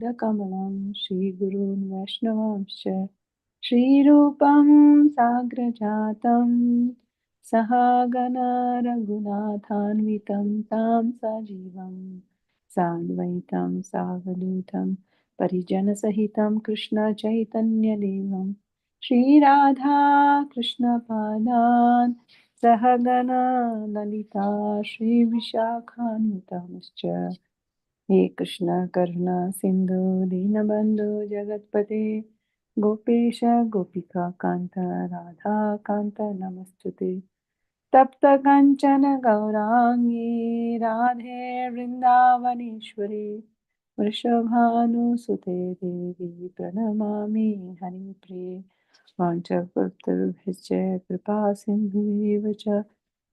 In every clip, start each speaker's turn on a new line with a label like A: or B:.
A: Kamalam Shri Gurun Vaishnavamscha Shri Rupam Sagrajatam Sahagana Raghunathanvitam Tam Sajivam Sadvaitam Savadutam Parijana Sahitam Krishna Chaitanya Devam Shri Radha Krishna Padan Sahagana Lalita Shri Vishakhanutamascha हे कृष्ण करुणा सिंधु दीनबंधु जगतपते गोपेश गोपिका कांत राधा कांत नमस्तुते तप्त कंचन गौरांगी राधे वृंदावनेश्वरी वृषभानुसुते देवी प्रणमामि हरिप्रिये वाञ्छकल्पतरुभ्यश्च कृपा सिन्धुभ्येव च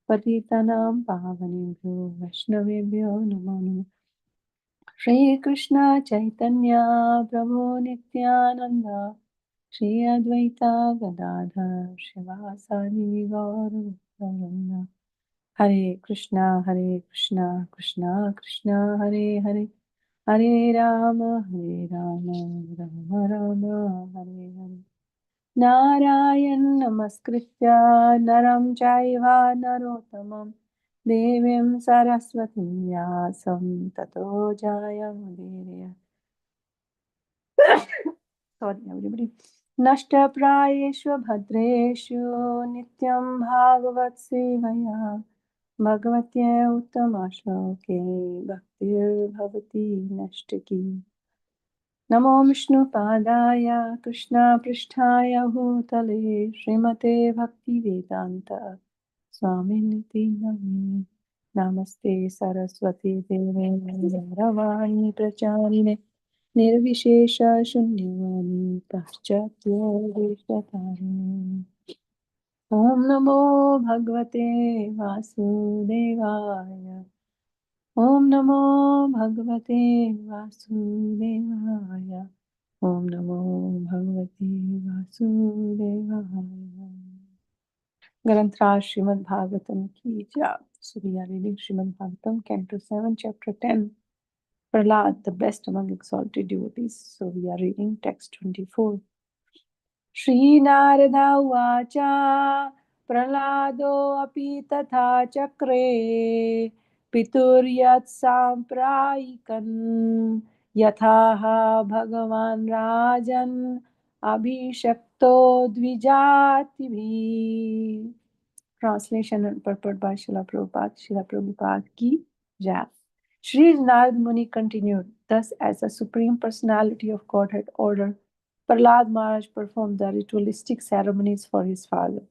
A: पतितनां पावनेभ्यो वैष्णवेभ्यो नमो नमः Shri Krishna Chaitanya Prabhu Nityananda Shri Advaita Gadadhar Shivasadi Gauranga Hare Krishna Krishna Krishna Hare Hare Hare Rama Rama Rama Hare Hare Narayan Namaskritya Naram Chaiva Narottamam Devim Saraswati Vyasam Tato Jayamudire. Sorry, everybody. Nashtaprayeshu Bhadreshu Nityam Bhagavat Sevaya Bhagavatya Uttama Bhaktir Bhavati Nashtaki Namo Vishnu Padaya Krishna Pristhaya Bhutale Srimate Bhakti Vedanta Swaminiti Nami Namaste Saraswati Deve Ravani Pracharine Nirvishesha Shunyavani Paschatya Vishtatarine Om Namo Bhagavate Vasudevaya Om Namo Bhagavate Vasudevaya Om Namo Bhagavate Vasudevaya Granthra Srimad Bhagavatam ki jai. So we are reading Srimad Bhagavatam, Canto 7, Chapter 10. Prahlad, the best among exalted devotees. So we are reading text 24. Srinarada Uvacha Prahlado api tatha chakre Pituryat samprayikan Yathaha Bhagavan Rajan Abhishakto Dvijatibhi. Translation and purport by Srila Prabhupada. Srila Prabhupada ki jai. Sri Narad Muni continued, thus as the Supreme Personality of Godhead ordered, Prahlad Maharaj performed the ritualistic ceremonies for his father.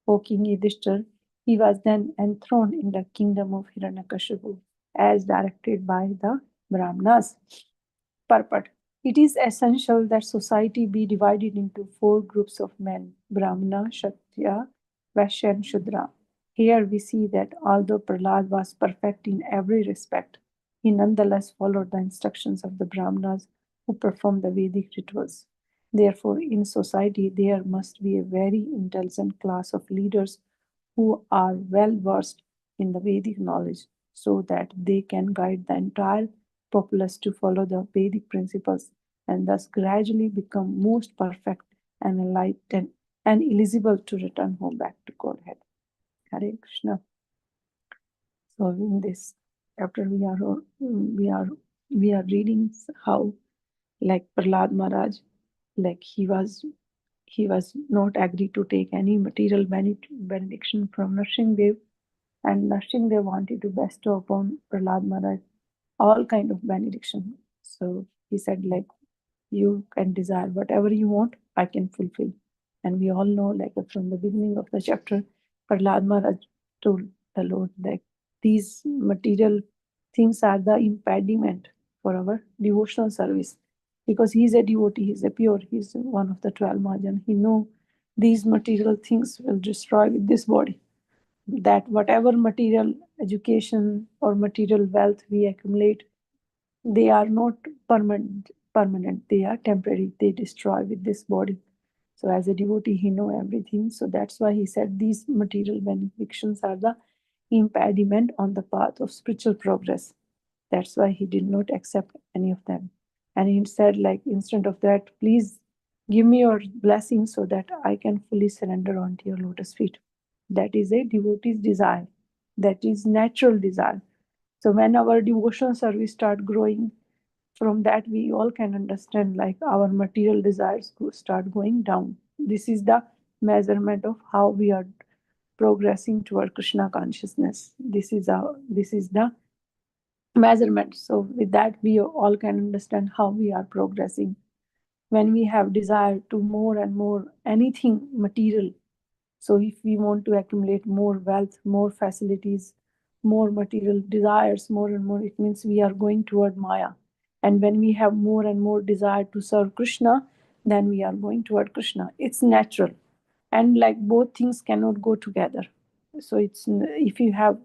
A: O King Yudhishthir, he was then enthroned in the kingdom of Hiranyakashipu, as directed by the Brahmanas. Purport. It is essential that society be divided into four groups of men: Brahmana, Kshatriya, Vaishya, and Shudra. Here we see that although Prahlad was perfect in every respect, he nonetheless followed the instructions of the Brahmanas who performed the Vedic rituals. Therefore, in society, there must be a very intelligent class of leaders who are well versed in the Vedic knowledge so that they can guide the entire populace to follow the Vedic principles and thus gradually become most perfect and enlightened and eligible to return home back to Godhead. Hare Krishna. So in this chapter we are reading how like Prahlad Maharaj, like he was not agreed to take any material benediction from Nrsimhadev, and Nrsimhadev wanted to bestow upon Prahlad Maharaj all kind of benediction. So he said, like, you can desire whatever you want, I can fulfill. And we all know, like from the beginning of the chapter, Prahlad Maharaj told the Lord that these material things are the impediment for our devotional service. Because he's a devotee, he's a pure, he's one of the 12 Mahajan. He know these material things will destroy with this body. That whatever material education or material wealth we accumulate, they are not permanent, they are temporary, they destroy with this body. So as a devotee he know everything, so that's why he said these material benedictions are the impediment on the path of spiritual progress. That's why he did not accept any of them. And he said, like, instead of that, please give me your blessing so that I can fully surrender onto your lotus feet. That is a devotee's desire. That is natural desire. So when our devotional service start growing, from that we all can understand like our material desires start going down. This is the measurement of how we are progressing toward Krishna consciousness. This is the measurement. So with that we all can understand how we are progressing. When we have desire to more and more anything material, so if we want to accumulate more wealth, more facilities, more material desires, more and more, it means we are going toward Maya. And when we have more and more desire to serve Krishna, then we are going toward Krishna. It's natural. And like both things cannot go together. So it's if you have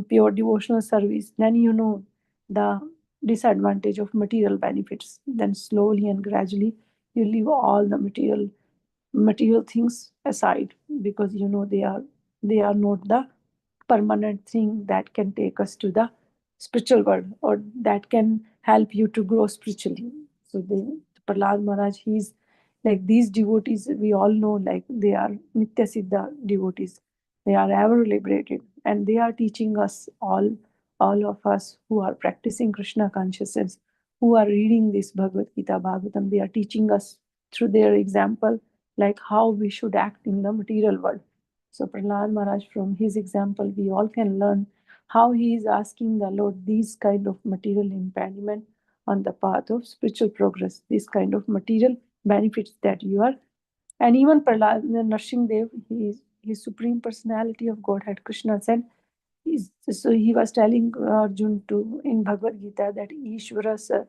A: pure devotional service, then you know the disadvantage of material benefits. Then slowly and gradually you leave all the material things aside, because you know they are not the permanent thing that can take us to the spiritual world or that can help you to grow spiritually. So the Prahlad Maharaj, he's like these devotees, we all know like they are Nitya Siddha devotees. They are ever liberated and they are teaching us all of us who are practicing Krishna consciousness, who are reading this Bhagavad Gita, Bhagavatam, they are teaching us through their example like how we should act in the material world. So Prahlad Maharaj, from his example, we all can learn how he is asking the Lord these kind of material impediment on the path of spiritual progress, this kind of material benefits that you are. And even Prahlad Narsimha Dev, he is his supreme personality of Godhead, Krishna said, so he was telling Arjun to in Bhagavad Gita that Ishvara,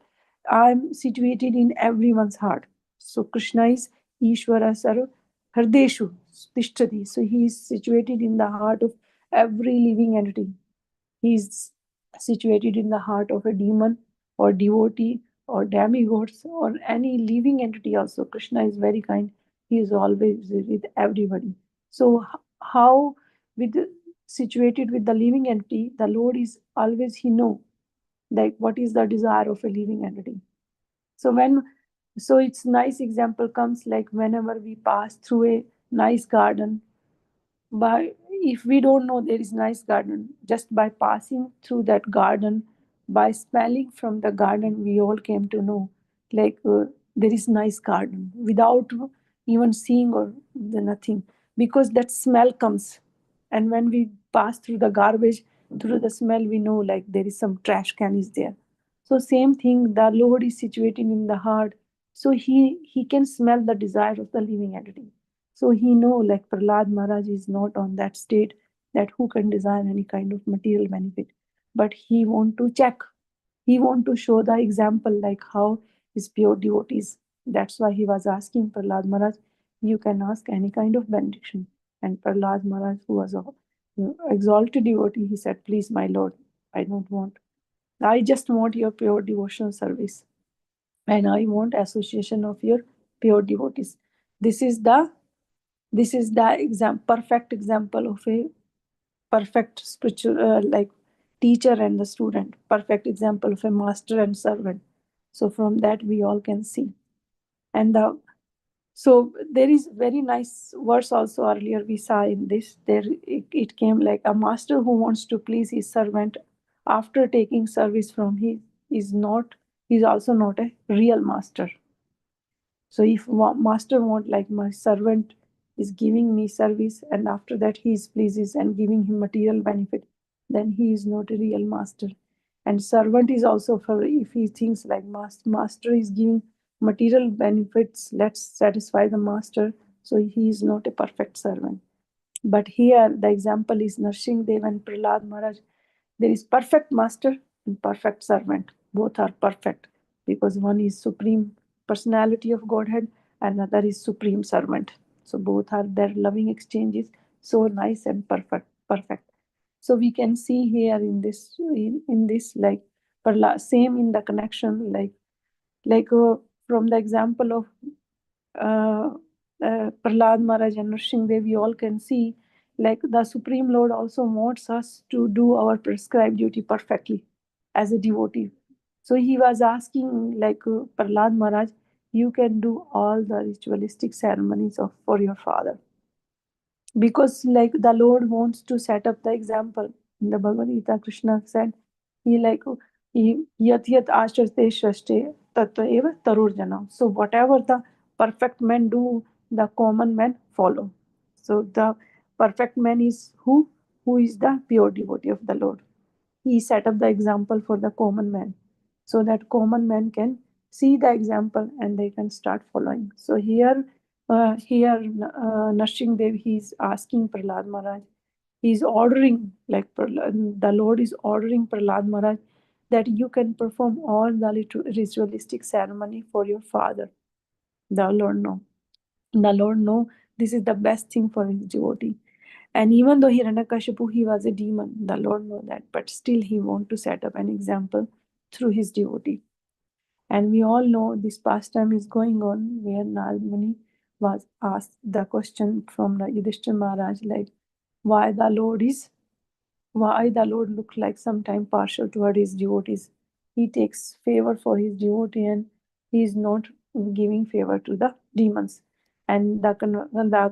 A: I'm situated in everyone's heart. So Krishna is Ishvara Sarva Hardeshu Tishtati. So he is situated in the heart of every living entity. He is situated in the heart of a demon or devotee or demigods or any living entity also. Krishna is very kind. He is always with everybody. So how with situated with the living entity, the Lord is always he know like what is the desire of a living entity. So when so it's nice example comes like whenever we pass through a nice garden, by if we don't know there is nice garden, just by passing through that garden, by smelling from the garden, we all came to know like there is nice garden without even seeing or the nothing, because that smell comes. And when we pass through the garbage, through the smell we know like there is some trash can is there. So same thing, the Lord is situated in the heart, so he can smell the desire of the living entity. So he know like Prahlad Maharaj is not on that state that who can desire any kind of material benefit, but he want to check. He want to show the example like how is pure devotees. That's why he was asking Prahlad Maharaj, you can ask any kind of benediction. And Prahlad Maharaj, who was a exalted devotee, he said, please, my Lord, I don't want. I just want your pure devotional service, and I want association of your pure devotees. This is the perfect example of a perfect spiritual like teacher and the student, perfect example of a master and servant. So from that we all can see. And so there is very nice verse also earlier we saw in this. There it came like a master who wants to please his servant after taking service from him is not, is also not a real master. So if master want like my servant is giving me service and after that he is pleases and giving him material benefit, then he is not a real master. And servant is also for if he thinks like master is giving material benefits, let's satisfy the master. So he is not a perfect servant. But here the example is Narsimha Dev and Prahlad Maharaj. There is perfect master and perfect servant. Both are perfect because one is supreme personality of Godhead and another is supreme servant. So both are their loving exchanges so nice and perfect. So we can see here in this like same in the connection like from the example of uh, Prahlad Maharaj and Nrsimha Dev, we all can see like the Supreme Lord also wants us to do our prescribed duty perfectly as a devotee. So he was asking, like, Prahlad Maharaj, you can do all the ritualistic ceremonies for your father, because like the Lord wants to set up the example. In the Bhagavad Gita, Krishna said, he like he yat yat ashtate shraste tattva eva tarurjana. So whatever the perfect men do, the common men follow. So the perfect man is who is the pure devotee of the Lord. He set up the example for the common man, so that common man can see the example and they can start following. So here Narshing Dev, he's asking Prahlad Maharaj, he's ordering, like the Lord is ordering Prahlad Maharaj that you can perform all the ritualistic ceremony for your father. The Lord know this is the best thing for his devotee. And even though Hiranyakashipu, he was a demon, the Lord know that, but still he want to set up an example through his devotee. And we all know this pastime is going on where Narad Muni was asked the question from the Yudhishthira Maharaj, like, why the Lord is why the Lord looked like sometime partial toward his devotees. He takes favor for his devotee and he is not giving favor to the demons. And the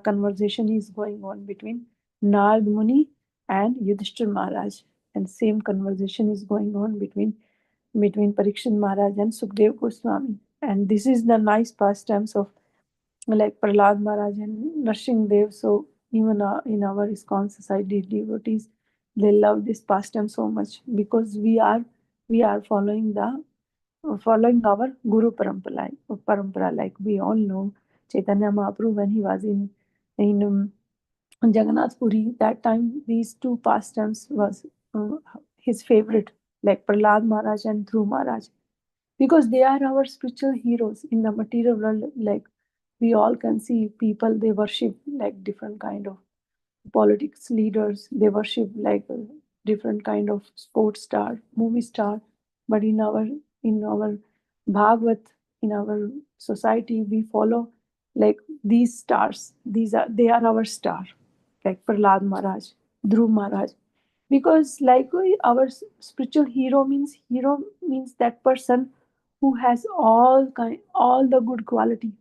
A: conversation is going on between Narad Muni and Yudhishthir Maharaj. And same conversation is going on between Parikshit Maharaj and Sukdev Goswami. And this is the nice pastimes of like Prahlad Maharaj and Narshing Dev. So even in our ISKCON society, devotees, they love this pastime so much because we are following our Guru parampara. Like we all know, Chaitanya Mahaprabhu, when he was in Jagannath Puri, that time these two pastimes was his favorite, like Prahlad Maharaj and Dhruv Maharaj, because they are our spiritual heroes in the material world. Like we all can see people, they worship like different kind of politics leaders, they worship like different kind of sports star, movie star. But in our Bhagavad, in our society, we follow like these stars. They are our star, like Prahlad Maharaj, Dhruv Maharaj. Because like our spiritual hero means that person who has all the good quality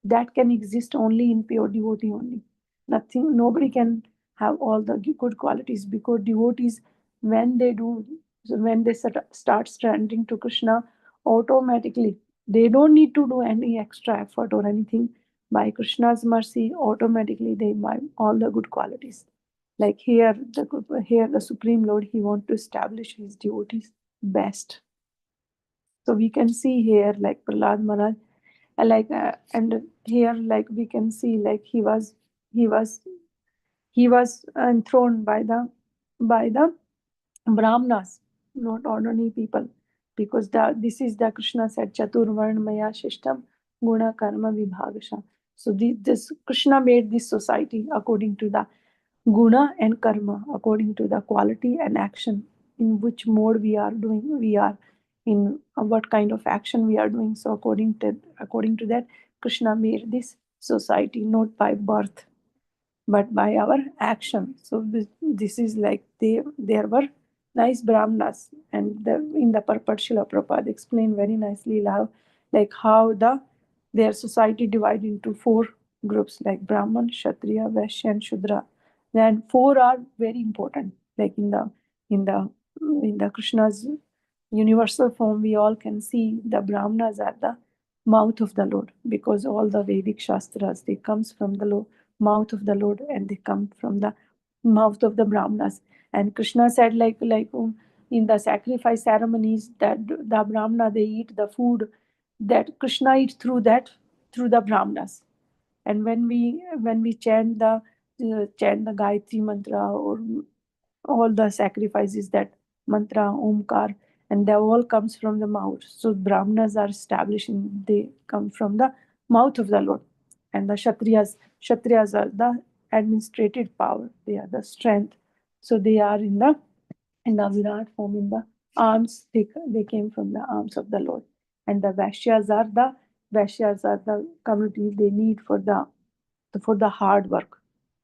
A: that can exist only in pure devotee only. Nothing, nobody can have all the good qualities, because devotees, when they do, when they start standing to Krishna, automatically they don't need to do any extra effort or anything. By Krishna's mercy, automatically they imbibe all the good qualities. Like here the Supreme Lord, he want to establish his devotees best. So we can see here like Prahlad Maharaj, and here like we can see like he was he was enthroned by the Brahmanas, not ordinary people, because this is the Krishna said Chaturvarn Maya Shishtam Guna Karma Vibhagasha. So this Krishna made this society according to the guna and karma, according to the quality and action, in which mode we are in what kind of action we are doing. So according to that, Krishna made this society not by birth but by our action. So this is like there were nice brahmanas, and in the purport Srila Prabhupada explained very nicely like how their society divided into four groups, like Brahman, Kshatriya, Vaishya, and Shudra. Then four are very important. Like in the in the Krishna's universal form, we all can see the Brahmanas are the mouth of the Lord, because all the Vedic Shastras, they comes from the mouth of the Lord, and they come from the mouth of the Brahmanas. And Krishna said in the sacrifice ceremonies that the Brahmana, they eat the food that Krishna eat through the Brahmanas. And when we chant the Gayatri mantra, or all the sacrifices, that mantra Omkar, and they all comes from the mouth. So Brahmanas are establishing, they come from the mouth of the Lord. And the Kshatriyas are the administrative power, they are the strength. So they are in the Virat form, in the arms, they came from the arms of the Lord. And the Vaishyas are the community they need for the hard work,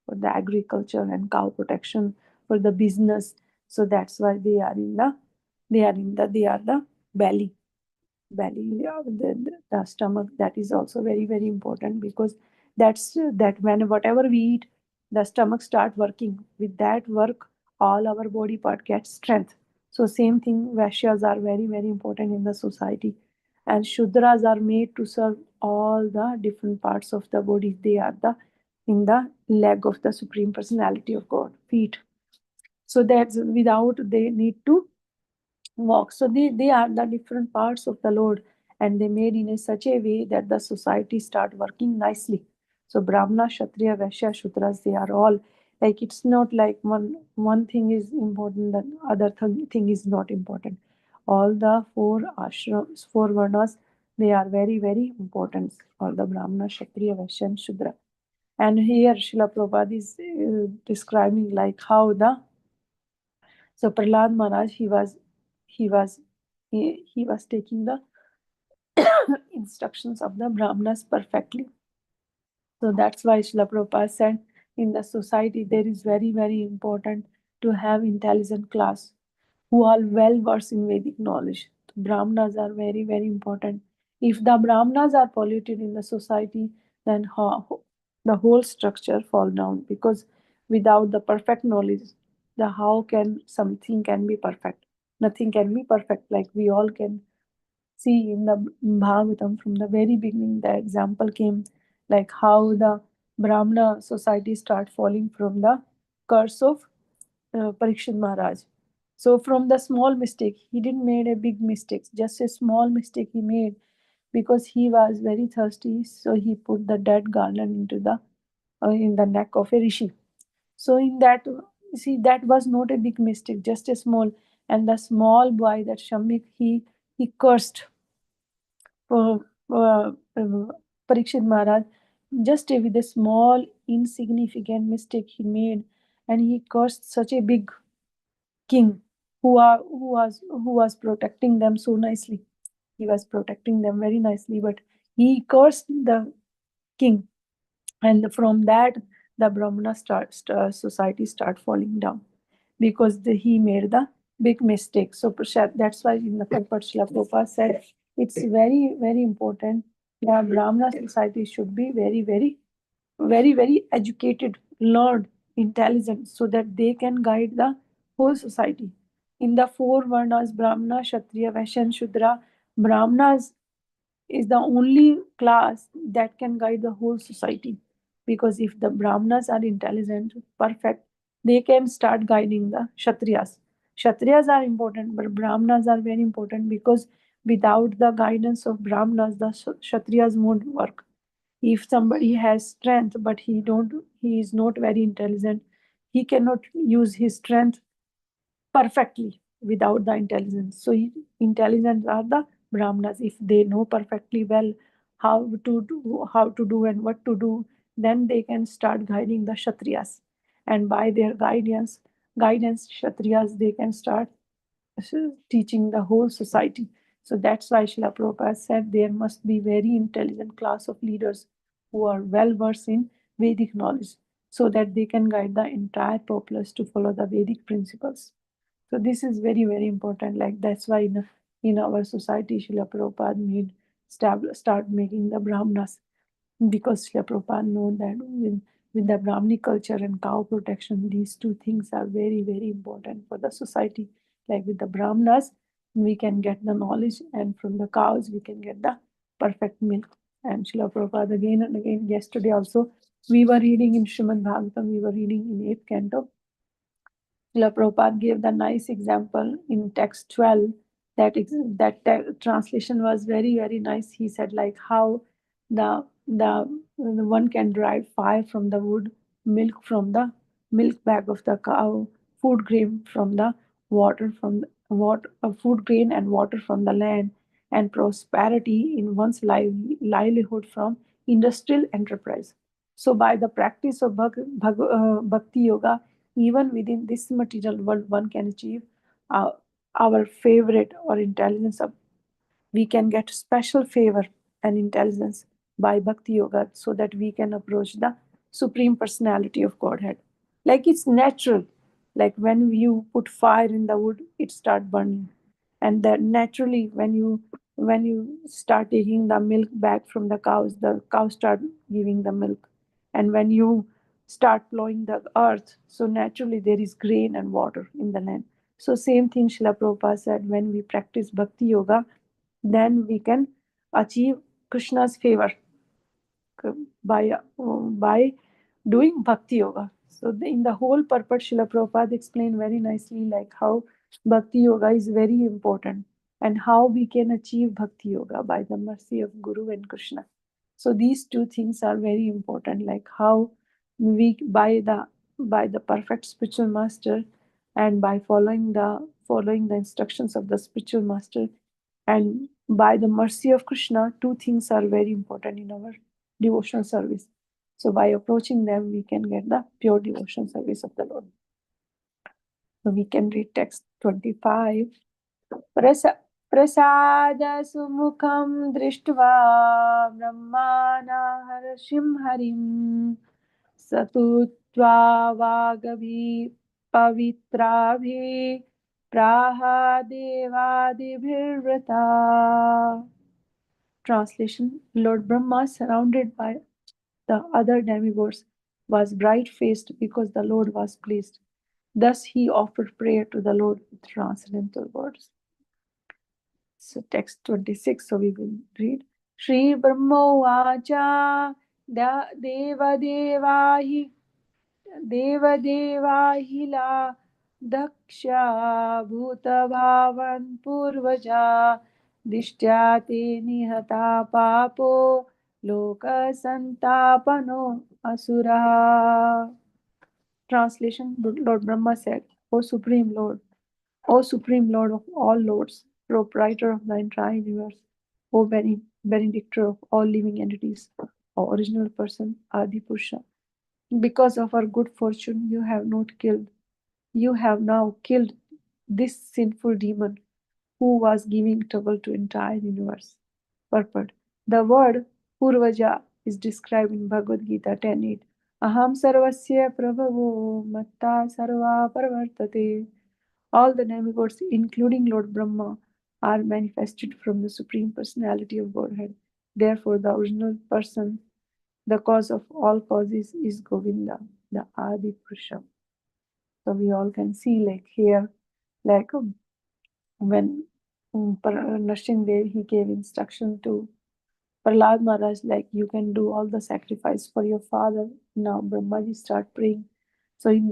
A: for the agriculture and cow protection, for the business. So that's why they are the belly. Yeah, the stomach, that is also very, very important, because that's that when whatever we eat, the stomach start working. With that work, all our body part gets strength. So same thing, vaishyas are very, very important in the society, and shudras are made to serve all the different parts of the body. They are the in the leg of the supreme personality of God, feet. So that's without they need to walk. So they are the different parts of the Lord, and they made in a such a way that the society start working nicely. So Brahmana, Kshatriya, Vaishya, Shudras, they are all like, it's not like one thing is important, then other thing is not important. All the four ashrams, four varnas, they are very, very important. All the Brahmana, Kshatriya, Vaishya, and Shudra. And here Srila Prabhupada is describing like how the so Prahlad Maharaj, he was taking the instructions of the Brahmanas perfectly. So that's why Srila Prabhupada said in the society there is very, very important to have intelligent class who are well versed in Vedic knowledge. Brahmanas are very, very important. If the Brahmanas are polluted in the society, then the whole structure fall down, because without the perfect knowledge, the how can something can be perfect? Nothing can be perfect. Like we all can see in the Bhagavatam from the very beginning, the example came like how the Brahmana society start falling from the curse of Parikshit Maharaj. So from the small mistake, he didn't made a big mistake. Just a small mistake he made because he was very thirsty. So he put the dead garland into the in the neck of a rishi. So in that, see, that was not a big mistake, just a small. And the small boy, that Shamik, he cursed uh, Parikshit Maharaj just with a small insignificant mistake he made, and he cursed such a big king who was protecting them so nicely. He was protecting them very nicely, but he cursed the king, and from that the Brahmana society start falling down because he made the big mistake. So that's why in the Purport Srila Prabhupada said it's very, very important that Brahmana society should be very, very, very, very educated, learned, intelligent, so that they can guide the whole society. In the four Varnas, Brahmana, Kshatriya, Vaishya, and Shudra, Brahmanas is the only class that can guide the whole society. Because if the Brahmanas are intelligent, perfect, they can start guiding the Kshatriyas. Kshatriyas are important, but Brahmanas are very important, because without the guidance of Brahmanas, the Kshatriyas won't work. If somebody has strength, but he is not very intelligent, he cannot use his strength perfectly without the intelligence. So intelligent are the Brahmanas. If they know perfectly well how to do and what to do, then they can start guiding the Kshatriyas. And by their guidance, Kshatriyas, they can start teaching the whole society. So that's why Srila Prabhupada said there must be very intelligent class of leaders who are well versed in Vedic knowledge, so that they can guide the entire populace to follow the Vedic principles. So this is very, very important. Like that's why in our society, Srila Prabhupada made start making the Brahmanas, because Srila Prabhupada know that with the Brahminic culture and cow protection, these two things are very, very important for the society. Like with the Brahmanas, we can get the knowledge, and from the cows, we can get the perfect milk. And Srila Prabhupada again and again, yesterday also, we were reading in Srimad Bhagavatam, we were reading in 8th canto, Srila Prabhupada gave the nice example in text 12. Translation was very, very nice. He said like how the one can derive fire from the wood, milk from the milk bag of the cow, food grain from the water from the water, food grain and water from the land, and prosperity in one's livelihood from industrial enterprise. So by the practice of bhakti yoga, even within this material world, one can achieve uh, our favorite or intelligence. We can get special favor and intelligence by bhakti yoga, so that we can approach the supreme personality of Godhead. Like it's natural. Like when you put fire in the wood, it start burning. and that naturally when you start taking the milk back from the cows start giving the milk. And when you start plowing the earth, so naturally there is grain and water in the land. So same thing Srila Prabhupada said, when we practice bhakti yoga, then we can achieve Krishna's favor by doing bhakti yoga. So in the whole purport, Srila Prabhupada explained very nicely like how bhakti yoga is very important and how we can achieve bhakti yoga by the mercy of Guru and Krishna. So these two things are very important, like how we by the perfect spiritual master and by following the instructions of the spiritual master, and by the mercy of Krishna, two things are very important in our devotional service. So by approaching them, we can get the pure devotional service of the Lord. So we can read text 25. प्रसाद सुमुखं दृष्ट्वा ब्रह्माणहर्षिं हरिं सतुत्वा वागभि पवित्राभिः प्राह देवादिभिर्वृता. Translation: Lord Brahma, surrounded by the other demigods, was bright-faced because the Lord was pleased. Thus he offered prayer to the Lord with transcendental words. So text 26, so we will read. Shri Brahmovacha Deva Deva hi Devahila Daksha Bhuta Bhavan Purvaja Dishtya Te Nihata Papo Loka Santapano Asura. Translation: Lord Brahma said, O Supreme Lord, O Supreme Lord of all lords, proprietor of the entire universe, O benedictor of all living entities, O original person, Adi Purusha, because of our good fortune, you have now killed this sinful demon who was giving trouble to entire universe. Purport: the word Purvaja is described in Bhagavad Gita 10:8. Aham sarvasya prabhavo matta sarva parvartate. All the demigods, including Lord Brahma, are manifested from the Supreme Personality of Godhead. Therefore, the original person, the cause of all causes, is Govinda, the Adi Purusha. So we all can see, like here, like when Nrsimhadev he gave instruction to Prahlad Maharaj, like you can do all the sacrifice for your father. Now Brahmaji start praying. So in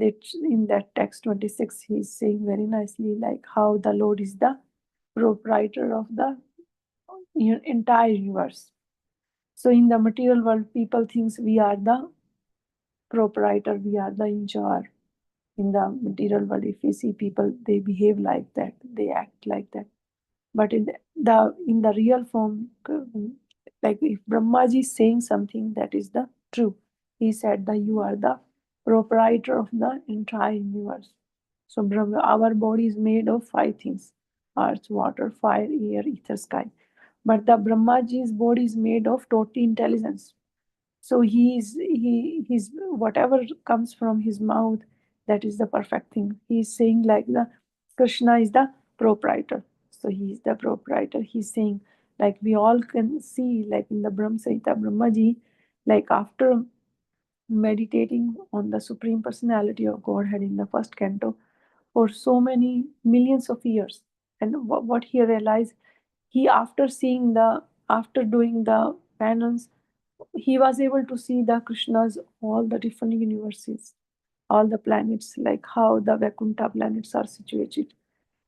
A: that text 26, he is saying very nicely like how the Lord is the proprietor of the entire universe. So in the material world, people thinks we are the proprietor, we are the in charge. In the material world, if we see people, they behave like that, they act like that. But in the real form, like if Brahmaji is saying something that is the true, he said that you are the proprietor of the entire universe. So our body is made of five things: earth, water, fire, air, ether, sky. But the Brahmaji's body is made of total intelligence. So he's whatever comes from his mouth, that is the perfect thing. He's saying like the Krishna is the proprietor. So he's the proprietor. He's saying like we all can see like in the Brahma Samhita, Brahmaji, like after meditating on the Supreme Personality of Godhead in the first canto for so many millions of years. And what he realized, he after doing the penance, he was able to see the Krishnas, all the different universes, all the planets, like how the Vaikuntha planets are situated.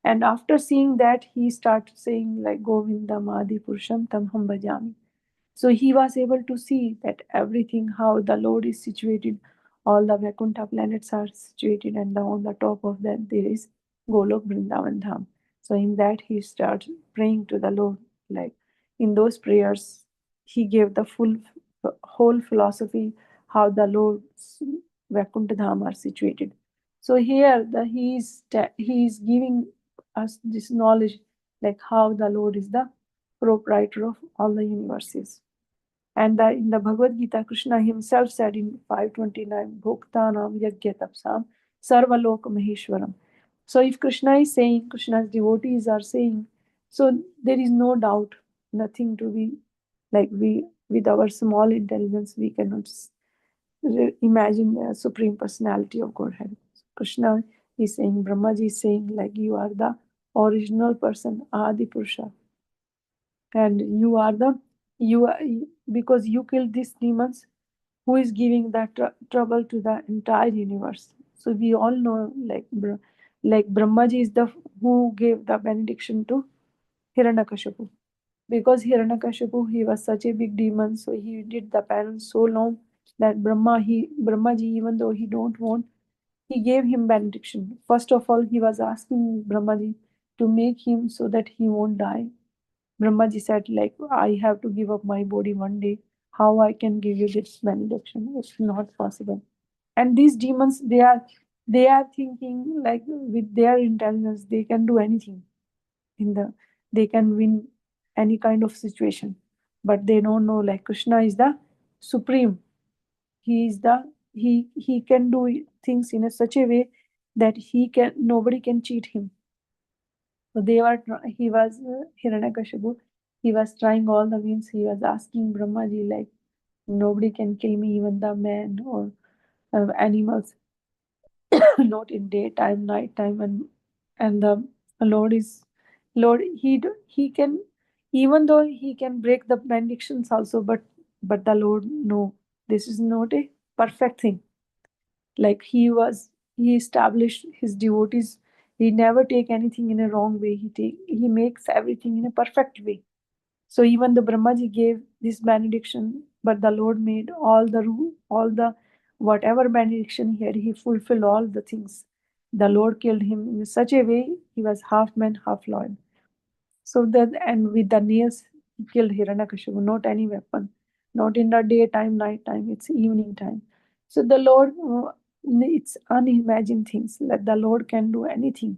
A: And after seeing that, he started saying like Govinda Madi Purusham Tam Ham Bhajami. So he was able to see that everything, how the Lord is situated, all the Vaikuntha planets are situated, and on the top of that there is Golok Vrindavan Dham. So in that he started praying to the Lord. Like in those prayers, he gave the whole philosophy how the Lord's Vaikuntha Dham are situated. So here he is giving us this knowledge, like how the Lord is the proprietor of all the universes. And in the Bhagavad Gita, Krishna himself said in 529, Bhoktanam Yagyatapsam Sarvalok Maheshwaram. So if Krishna is saying, Krishna's devotees are saying So there is no doubt, nothing to be like we with our small intelligence we cannot imagine the supreme personality of Godhead. Krishna is saying, Brahmaji is saying, like you are the original person, Adi Purusha, and you are the you are, because you killed these demons. Who is giving that trouble to the entire universe? So we all know, like like Brahmaji is the who gave the benediction to Hiranyakashipu. Because Hiranyakashipu, he was such a big demon, so he did the penance so long that Brahmaji, even though he don't want, he gave him benediction. First of all, he was asking Brahmaji to make him so that he won't die. Brahmaji said, like, I have to give up my body one day. How I can give you this benediction? It's not possible. And these demons, they are thinking like with their intelligence, they can do anything in the they can win any kind of situation. But they don't know like Krishna is the supreme. He is the he can do things in a such a way that he can nobody can cheat him. So he was Hiranyakashipu. He was trying all the means. He was asking Brahmaji like nobody can kill me, even the man or animals, not in daytime, nighttime, and the Lord is Lord. He can, even though he can break the benedictions also, but the Lord no, this is not a perfect thing. Like he established his devotees. He never take anything in a wrong way. He makes everything in a perfect way. So even the Brahmaji gave this benediction, but the Lord made all the rule, all the whatever benediction he had, he fulfilled all the things. The Lord killed him in such a way he was half man, half Lord. So that and with the nails he killed Hiranyakashipu, not any weapon, not in the daytime, nighttime, it's evening time. So the Lord, it's unimagined things. Like the Lord can do anything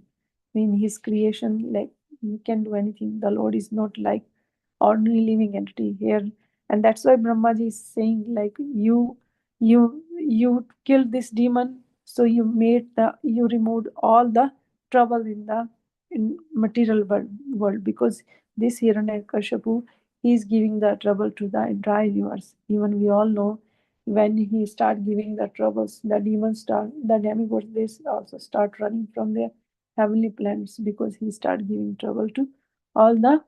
A: in His creation. Like He can do anything. The Lord is not like ordinary living entity here, and that's why Brahmaji is saying like you killed this demon, so you removed all the trouble in the in material world, because this Hiranyakashipu, he is giving the trouble to the entire universe. Even we all know when he start giving the troubles, the demons start, the demigods, they also start running from their heavenly planets because he start giving trouble to all the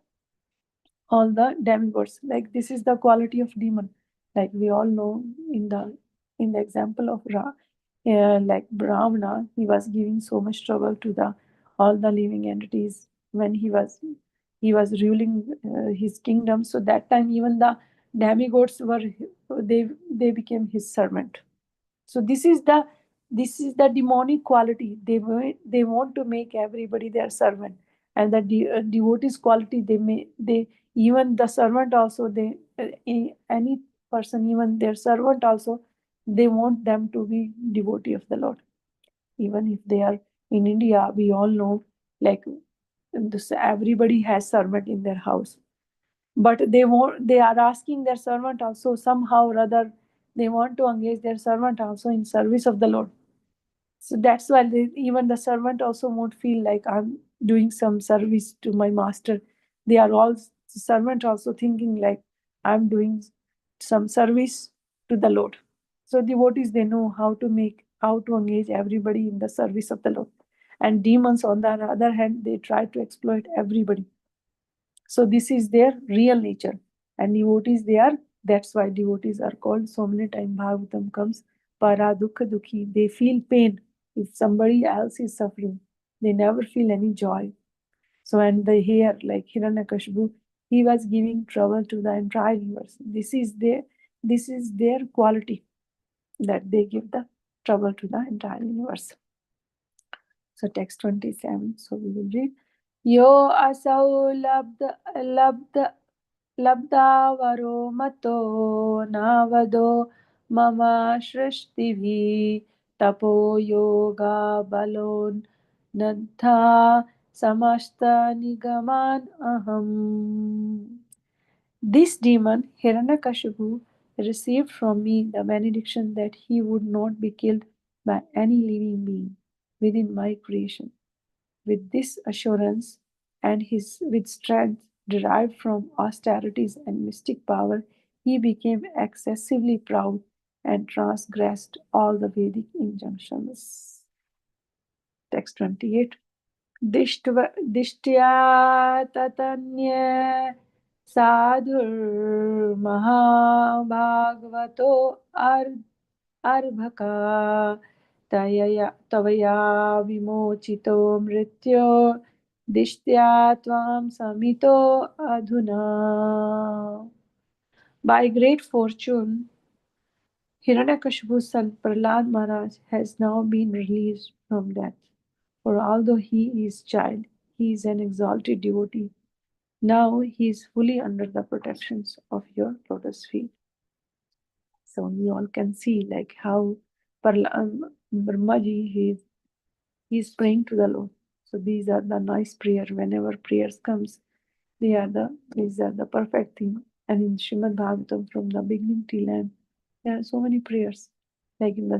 A: all the demigods. Like this is the quality of demon. Like we all know in the example of like Brahmana, he was giving so much trouble to the all the living entities when he was ruling his kingdom. So that time even the demigods were they became his servant. So this is the demonic quality. They want to make everybody their servant, and the devotees quality, they even the servant also, they any person, even their servant also, they want them to be devotee of the Lord. Even if they are in India, we all know like this, everybody has servant in their house, but they are asking their servant also somehow or other, they want to engage their servant also in service of the Lord. So that's why even the servant also won't feel like I'm doing some service to my master. They are all servant also thinking like I'm doing some service to the Lord. So devotees, they know how to engage everybody in the service of the Lord. And demons on the other hand, they try to exploit everybody. So this is their real nature. And devotees, that's why devotees are called so many times Bhagavatam comes, para dukha dukhi. They feel pain if somebody else is suffering. They never feel any joy. So and the here, like Hiranyakashipu, he was giving trouble to the entire universe. This is their quality, that they give the trouble to the entire universe. So text 27. So we will read. Yo asau labdavaro mato navado mama shrishtivi tapo yoga balon nadha samasta nigaman aham. This demon, Hiranyakashipu, received from me the benediction that he would not be killed by any living being within my creation. With this assurance, and with strength derived from austerities and mystic power, he became excessively proud and transgressed all the Vedic injunctions. Text 28. दिष्ट्या ततन्ये साधुर्महाभागवतो अर्भका तवया विमोचितो मृत्यो दिष्ट्या त्वां समितो अधुना. By great fortune, Hiranyakashipu's son Prahlad Maharaj has now been released from death. For although he is child, he is an exalted devotee. Now he is fully under the protections of your lotus feet. So we all can see like how Brahmaji he is praying to the Lord. So these are the nice prayer. Whenever prayers comes, these are the perfect thing. And in Srimad Bhagavatam from the beginning till end, there are so many prayers. Like in the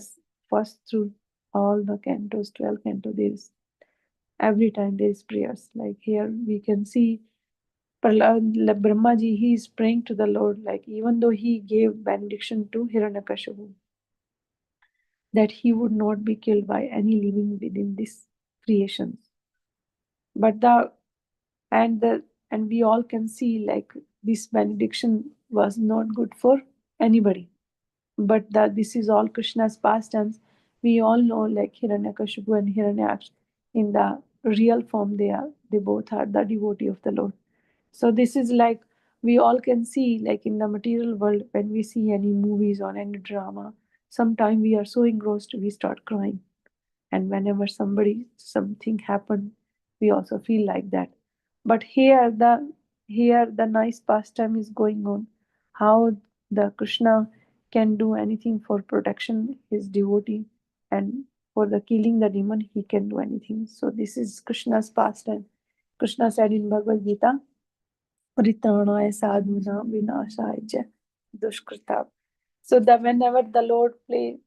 A: first through all the cantos, 12 cantos, there is every time there is prayers. Like here we can see Brahmaji, he is praying to the Lord, like even though he gave benediction to Hiranyakashipu, that he would not be killed by any living within this creation. But and we all can see like this benediction was not good for anybody. But that this is all Krishna's pastimes. We all know like Hiranyakashipu and Hiranyaksha in the real form they both are the devotee of the Lord. So this is like we all can see like in the material world when we see any movies or any drama, sometimes we are so engrossed we start crying. And whenever something happen, we also feel like that. But here the nice pastime is going on. How the Krishna can do anything for protection his devotee, and for the killing the demon he can do anything. So this is Krishna's pastime. Krishna said in Bhagavad Gita, Paritanaya sadhuna vinashaya dushkrita. So that whenever the Lord play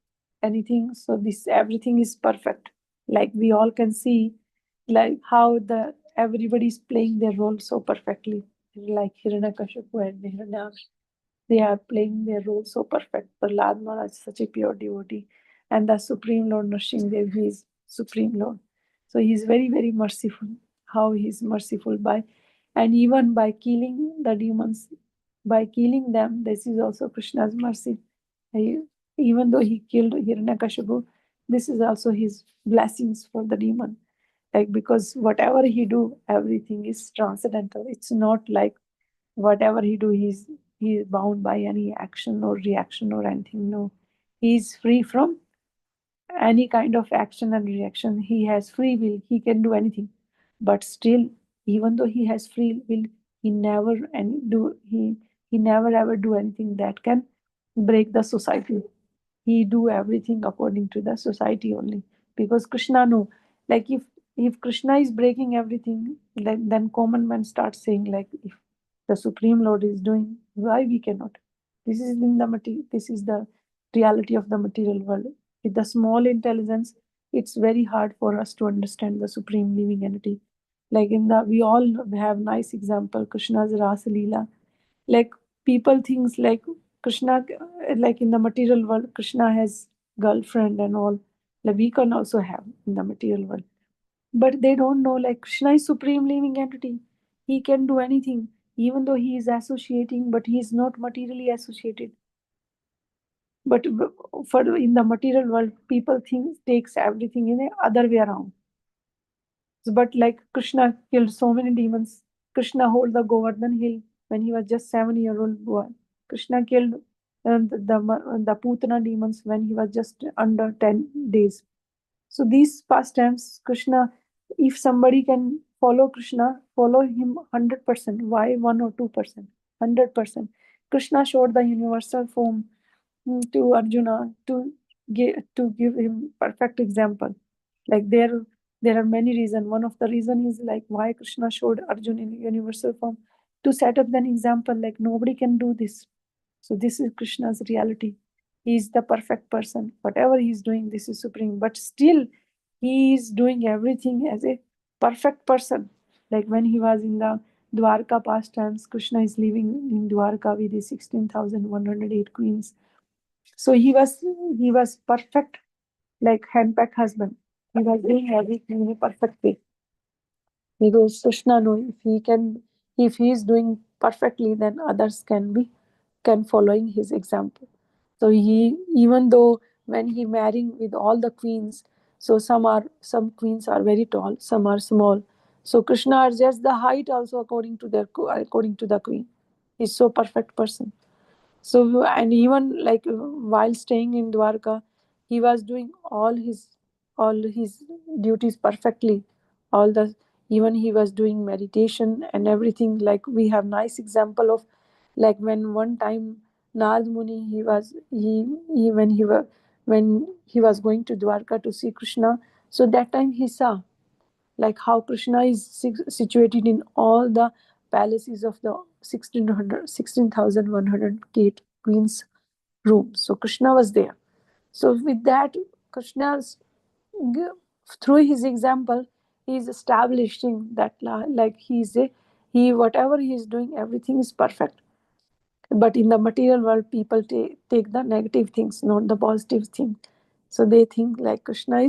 A: anything, so this everything is perfect. Like we all can see, like how the everybody is playing their role so perfectly. Like Hiranyakashipu and Hiranyaksha, they are playing their role so perfect. Prahlad Maharaj is such a pure devotee, and the Supreme Lord Nrsimhadev, he is Supreme Lord. So he is very, very merciful. How he is merciful by, and even by killing the demons, by killing them, this is also Krishna's mercy. Even though he killed Hiranyakashipu, this is also his blessings for the demon. Like because whatever he do, everything is transcendental. It's not like whatever he is bound by any action or reaction or anything. No, he is free from any kind of action and reaction. He has free will. He can do anything, but still, even though he has free will, he never and do he never ever do anything that can break the society. He do everything according to the society only, because Krishna know, like if Krishna is breaking everything, then common man start saying like, if the Supreme Lord is doing, why we cannot? This is the reality of the material world. With the small intelligence, it's very hard for us to understand the supreme living entity. Like we all have nice example, Krishna's Rasa Leela. Like people thinks like Krishna, like in the material world, Krishna has girlfriend and all. Like we can also have in the material world, but they don't know like Krishna is supreme living entity. He can do anything, even though he is associating, but he is not materially associated. But for in the material world, people think takes everything in the other way around. But like Krishna killed so many demons. Krishna hold the Govardhan hill when he was just 7-year-old boy. Krishna killed the Putana demons when he was just under 10 days. So these pastimes, Krishna, if somebody can follow Krishna, follow him 100%. Why 1 or 2%? 100%. Krishna showed the universal form to Arjuna to give him perfect example. Like there are many reasons. One of the reason is like why Krishna showed Arjuna in universal form, to set up an example like nobody can do this. So this is Krishna's reality. He is the perfect person. Whatever he is doing, this is supreme. But still, he is doing everything as a perfect person. Like when he was in the Dwarka pastimes, Krishna is living in Dwarka with his 16,108 queens. So he was perfect, like handpacked husband. He was doing everything in a perfect way. Because Krishna know if he is doing perfectly, then others can following his example. So he, even though when he marrying with all the queens, so some queens are very tall, some are small. So Krishna adjusts the height also according to the queen. He's so perfect person. So, and even like while staying in Dwarka, he was doing all his duties perfectly. All the Even he was doing meditation and everything. Like we have nice example of, like when one time Nard Muni, when he was going to Dwarka to see Krishna. So that time he saw like how Krishna is situated in all the palaces of the 16,108 queens room. So Krishna was there. So with that, Krishna's through his example, he is establishing that like he whatever he is doing, everything is perfect. But in the material world, people take the negative things, not the positive thing. So they think like Krishna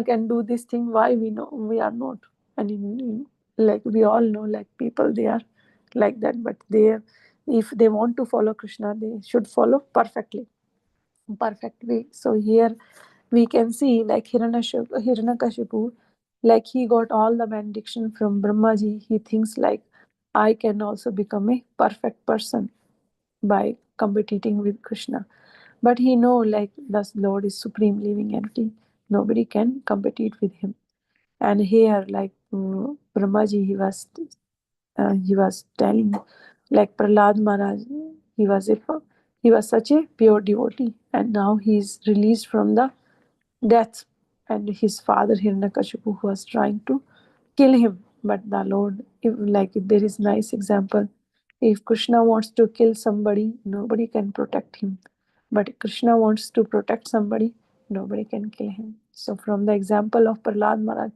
A: can do this thing. Why we are not? And like we all know, like people they are like that. But if they want to follow Krishna, they should follow perfect way. So here we can see like Hiranyakashipu, like he got all the benediction from Brahmaji. He thinks like I can also become a perfect person by competing with Krishna. But he know like the Lord is supreme living entity. Nobody can compete with him. And here like Brahmaji, he was telling like Prahlad Maharaj, he was a he was such a pure devotee, and now he is released from the death. And his father Hiranyakashipu was trying to kill him, but the Lord, if there is nice example, if Krishna wants to kill somebody, nobody can protect him. But Krishna wants to protect somebody, nobody can kill him. So from the example of Prahlad Maharaj,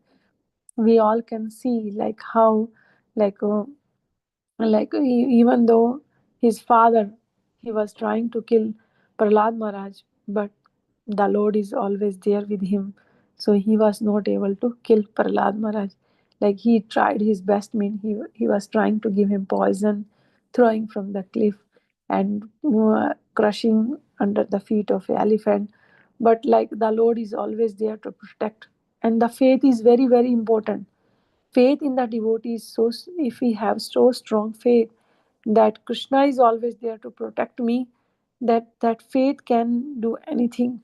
A: we all can see like how like even though his father, he was trying to kill Prahlad Maharaj, but the Lord is always there with him. So he was not able to kill Prahlad Maharaj. Like he tried his best. He was trying to give him poison, throwing from the cliff, and crushing under the feet of the elephant. But like the Lord is always there to protect. And the faith is very, very important. Faith in the devotee is so, if we have so strong faith that Krishna is always there to protect me, that faith can do anything.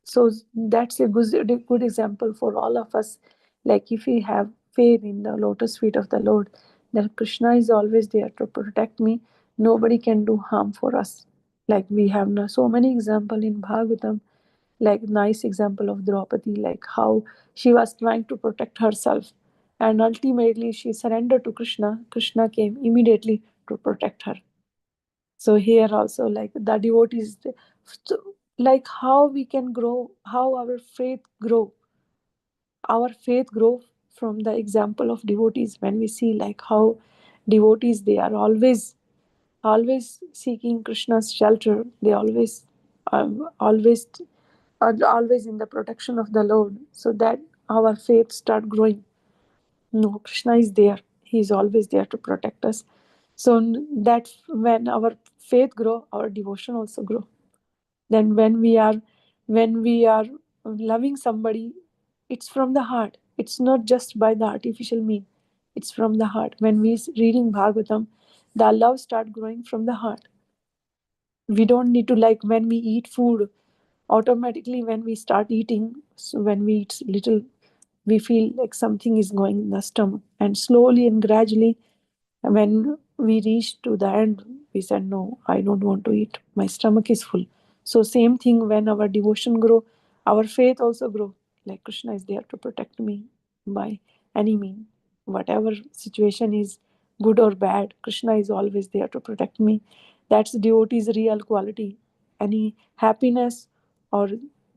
A: So that's a good example for all of us. Like if we have faith in the lotus feet of the Lord, then Krishna is always there to protect me. Nobody can do harm for us. Like we have now so many example in Bhagavatam, like nice example of Draupadi, like how she was trying to protect herself, and ultimately she surrendered to Krishna. Krishna came immediately to protect her. So here also, like the devotees, so, like how we can grow, how our faith grow from the example of devotees. When we see like how devotees, they are always seeking Krishna's shelter. They always are always in the protection of the Lord, so that our faith start growing. No, Krishna is there. He is always there to protect us. So that when our faith grow, our devotion also grow. Then when we are loving somebody, it's from the heart. It's not just by the artificial mean. It's from the heart. When we reading Bhagavatam, the love start growing from the heart. We don't need to, like when we eat food, automatically when we start eating, so when we eat little, we feel like something is going in the stomach, and slowly and gradually, when we reach to the end, we said, no, I don't want to eat, my stomach is full. So same thing, when our devotion grow, our faith also grow. Like Krishna is there to protect me by any mean. Whatever situation is good or bad, Krishna is always there to protect me. That's devotee's real quality. Any happiness or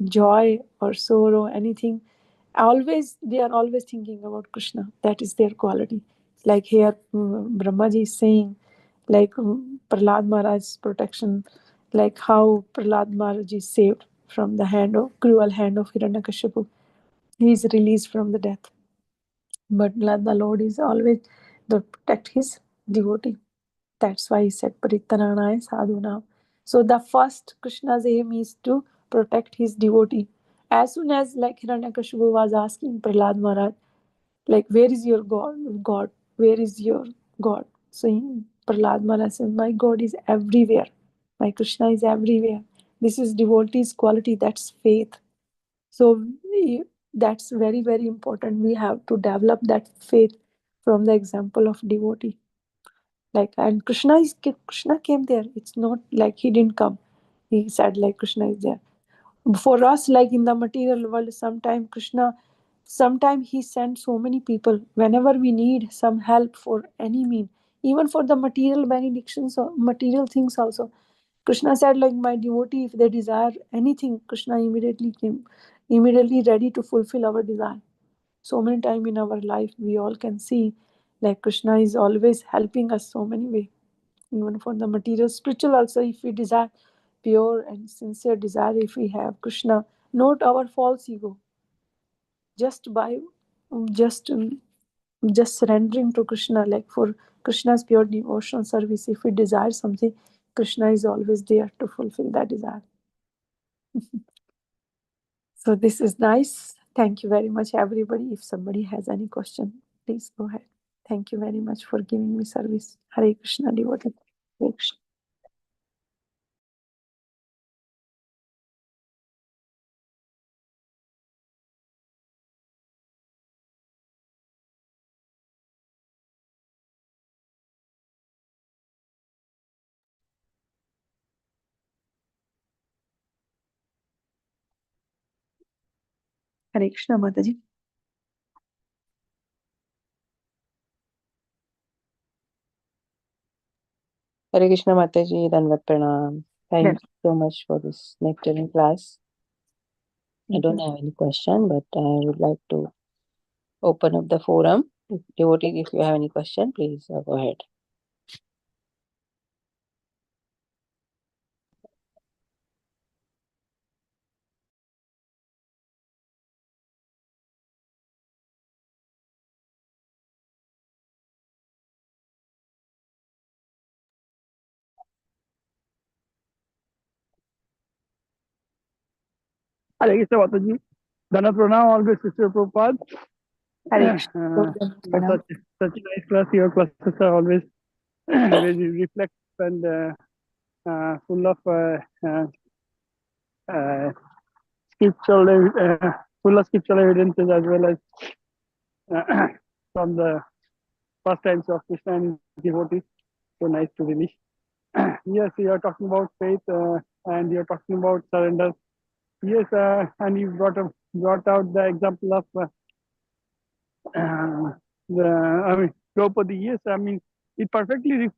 A: joy or sorrow, anything, Always, they are always thinking about Krishna. That is their quality. Like here, Brahmaji is saying, like Prahlad Maharaj's protection, like how Prahlad Maharaj is saved from the cruel hand of Hiranyakashipu. He is released from the death. But the Lord is always to protect his devotee. That's why he said Parittaranaya Sadhunam. So the first Krishna's aim is to protect his devotee. As soon as like Hiranyakashipu was asking Prahlad Maharaj, like, where is your God? God, where is your God? So Prahlad Maharaj said, my God is everywhere. My Krishna is everywhere. This is devotee's quality. That's faith. So that's very, very important. We have to develop that faith from the example of devotee. Like, and Krishna came there. It's not like he didn't come. He said like Krishna is there. For us, like in the material world, sometimes he sends so many people whenever we need some help for any mean, even for the material benedictions or material things also. Krishna said, like, my devotee, if they desire anything, Krishna immediately came, immediately ready to fulfill our desire. So many times in our life, we all can see, like, Krishna is always helping us so many ways, even for the material. Spiritual also, if we desire pure and sincere desire, if we have Krishna, not our false ego, just by just just surrendering to Krishna, like for Krishna's pure devotional service, if we desire something, Krishna is always there to fulfill that desire. So this is nice. Thank you very much, everybody. If somebody has any question, please go ahead. Thank you very much for giving me service. Hare Krishna, devotee. Hare Krishna. Hare Krishna, Mataji.
B: Hare Krishna Mataji, Danvat Pranam. Thank you so much for this nectarine class. I don't have any question, but I would like to open up the forum. Devotee, if you have any question, please go ahead.
C: Hare Krishna Mataji. Dhanat Pranam, always Sister Prabhupada.
A: Hare Krishna.
C: Such a nice class. Your classes are always very reflective and full of scriptural, full of scriptural evidences as well as from the first times of Krishna and devotees. So nice to really. Yes, you are talking about faith and you are talking about surrender. Yes, and you brought out the example of Draupadi. Yes, I mean it perfectly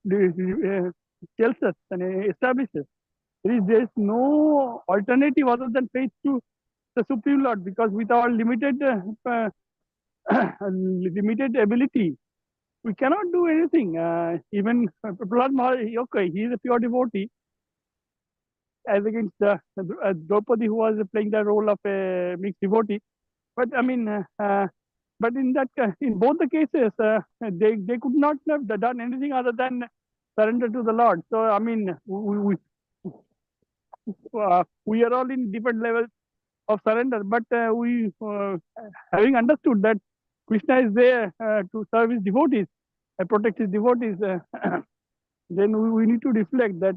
C: tells us and establishes there is no alternative other than faith to the Supreme Lord, because with our limited limited ability, we cannot do anything. Even Prahlad Maharaj, okay, he is a pure devotee, as against the Draupadi, who was playing the role of a mixed devotee. But I mean, but in both the cases, they could not have done anything other than surrender to the Lord. So I mean, we are all in different levels of surrender, but we having understood that Krishna is there to serve his devotees and protect his devotees. Then we need to reflect that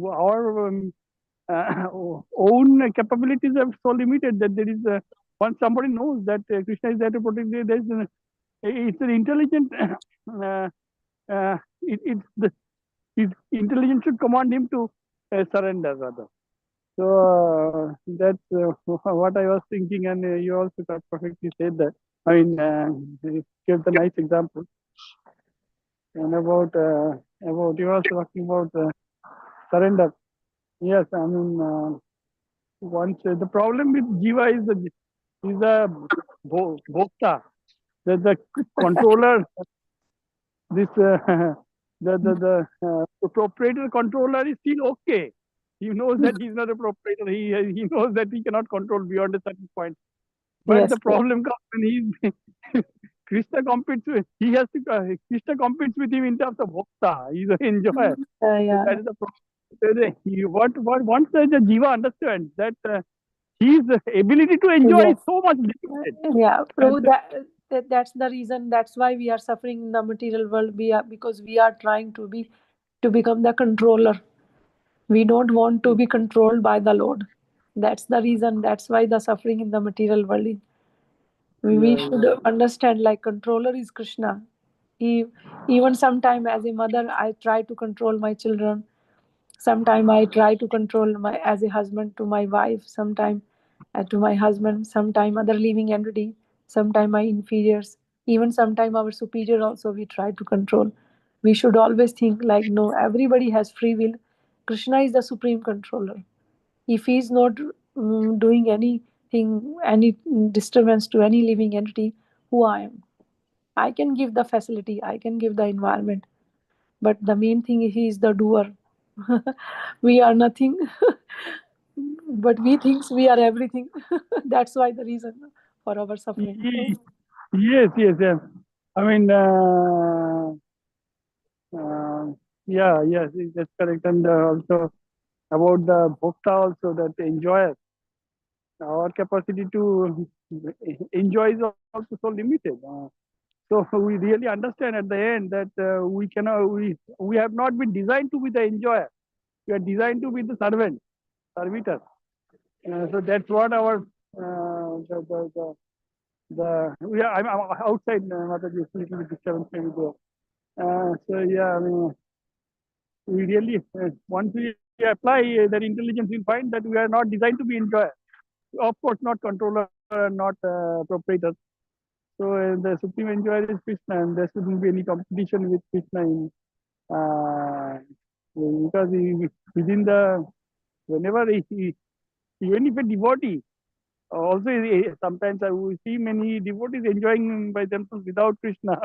C: our own capabilities are so limited that there is once somebody knows that Krishna is there to protect, it's an intelligent. His intelligence should command him to surrender rather. So that's what I was thinking, and you also perfectly said that. I mean, you gave the nice example. And about you were also talking about surrender. Yes, I mean, once the problem with jiva is He's a bhokta. The controller, this the proprietor controller is still okay. He knows that he's not a proprietor. He knows that he cannot control beyond a certain point. But
A: Yes,
C: the problem comes when he's Krishna competes with. He has to. Krishna competes with him in terms of bhokta. He's an enjoyer.
A: yeah.
C: That is the problem. What once the jiva understands that his ability to enjoy
A: Yes.
C: is so much limited.
A: Yeah, Prabhu, that's the reason. That's why we are suffering in the material world. Because we are trying to become the controller. We don't want to be controlled by the Lord. That's the reason. That's why the suffering in the material world. We should understand, like, controller is Krishna. Even sometime as a mother, I try to control my children. Sometime I try to control my as a husband to my wife. Sometime to my husband. Sometime other living entity. Sometime my inferiors. Even sometime our superior also we try to control. We should always think like, no, everybody has free will. Krishna is the supreme controller. If he is not doing anything, any disturbance to any living entity, who I am? I can give the facility, I can give the environment, but the main thing is he is the doer. We are nothing, but we think we are everything. That's why the reason for our suffering.
C: Yes. I mean, yes, that's correct. And also about the bhokta, also that enjoyer. Our capacity to enjoy is also so limited. So we really understand at the end that we have not been designed to be the enjoyer. We are designed to be the servitor. So that's what our I'm outside. Mataji, is a little bit disturbance maybe there. So yeah, I mean, we really once we apply that intelligence, we'll find that we are not designed to be enjoyer. Of course, not controller, not proprietor. So the supreme enjoyer is Krishna, and there shouldn't be any competition with Krishna because within the whenever even if a devotee also sometimes we see many devotees enjoying by themselves without Krishna.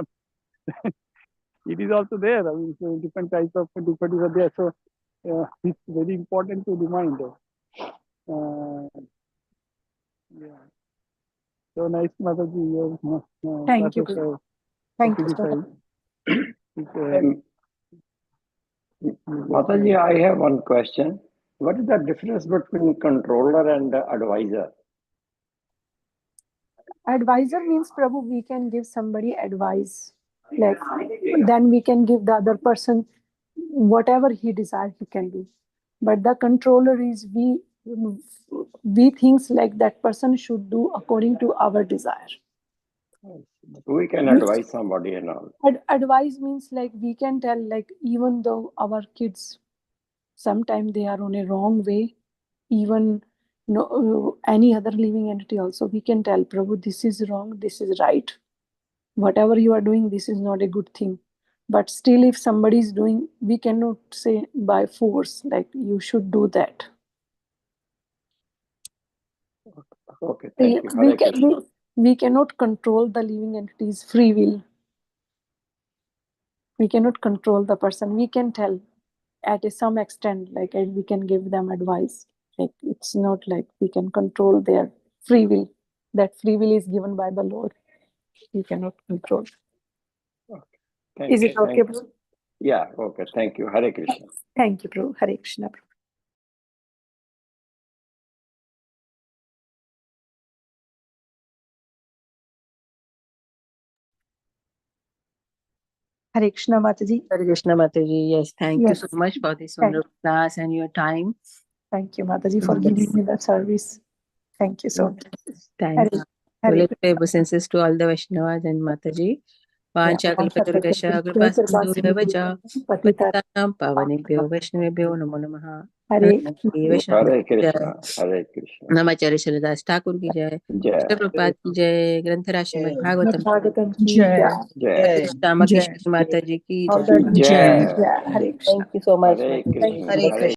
C: It is also there. I mean, so different types of devotees are there. So it's very important to remind. Yeah. So nice, Mataji.
A: Thank you. Thank you so much.
D: Mataji, I have one question. What is the difference between controller and advisor?
A: Advisor means, Prabhu, we can give somebody advice. Like, then we can give the other person whatever he desires, he can do. But the controller is we thinks like that person should do according to our desire.
D: We can advise somebody and all.
A: Advice means like we can tell, like, even though our kids sometimes they are on a wrong way, even any other living entity also, we can tell, Prabhu, this is wrong, this is right. Whatever you are doing, this is not a good thing. But still, if somebody is doing, we cannot say by force, like, you should do that.
D: Okay, thank you.
A: We cannot control the living entity's free will. We cannot control the person. We can tell at some extent, like, we can give them advice. Like, it's not like we can control their free will. That free will is given by the Lord. You cannot control.
D: Okay.
A: Is it okay, Prabhu?
D: Yeah, okay. Thank you. Hare Krishna.
A: Thank you, Prabhu. Hare Krishna, Prabhu. Hare Krishna, Mataji.
B: Hare Krishna, Mataji. Yes, thank you so
A: Yes.
B: much for this wonderful class and your time.
A: Thank you, Mataji, for giving me the service. Thank you so much.
B: Thank you. Let's pay obeisances to all the Vaishnavas and Mataji. Vanchakalpatarusha Kripasindhu Vaja Patitanam Pavanebhyo Vaishnavebhyo Namo Namaha.
A: Hare
D: Hare Krishna. Hare Krishna.
B: नमाचार्य शरदास Thakur की जय, प्रभुपाद की जय, ग्रंथराज श्रीमद् भागवतम
A: की जय,
B: श्यामा कृष्ण माता जी की
A: जय.
B: जय.
A: Hare Krishna.
B: Thank you so much.
D: Hare
B: Hare
D: Krishna.
B: Krishna.